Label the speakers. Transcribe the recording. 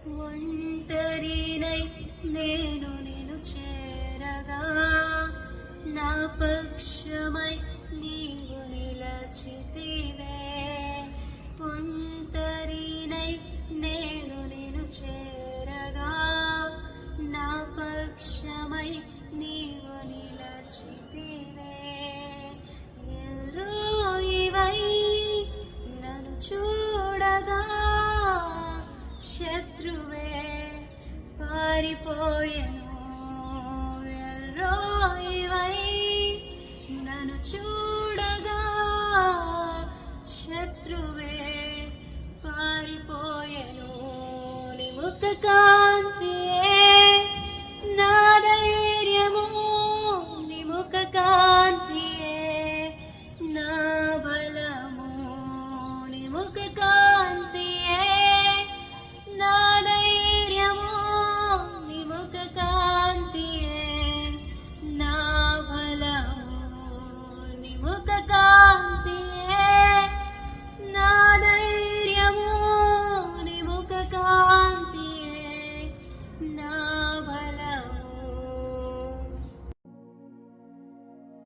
Speaker 1: ఒంటరినై నేను నిన్ను చేరగా నా పక్షమై నీవు నిలచితివే. ఒంటరినై నేను నిన్ను చేరగా నా పక్షమై నీవు నిలచితివే. ఎల్రోయివై నన్ను చూడగా శత్రువే పారిపోయెను. ఎల్రోయివై నన్ను చూడగా శత్రువే పారిపోయెను. నీ ముఖ కాంతి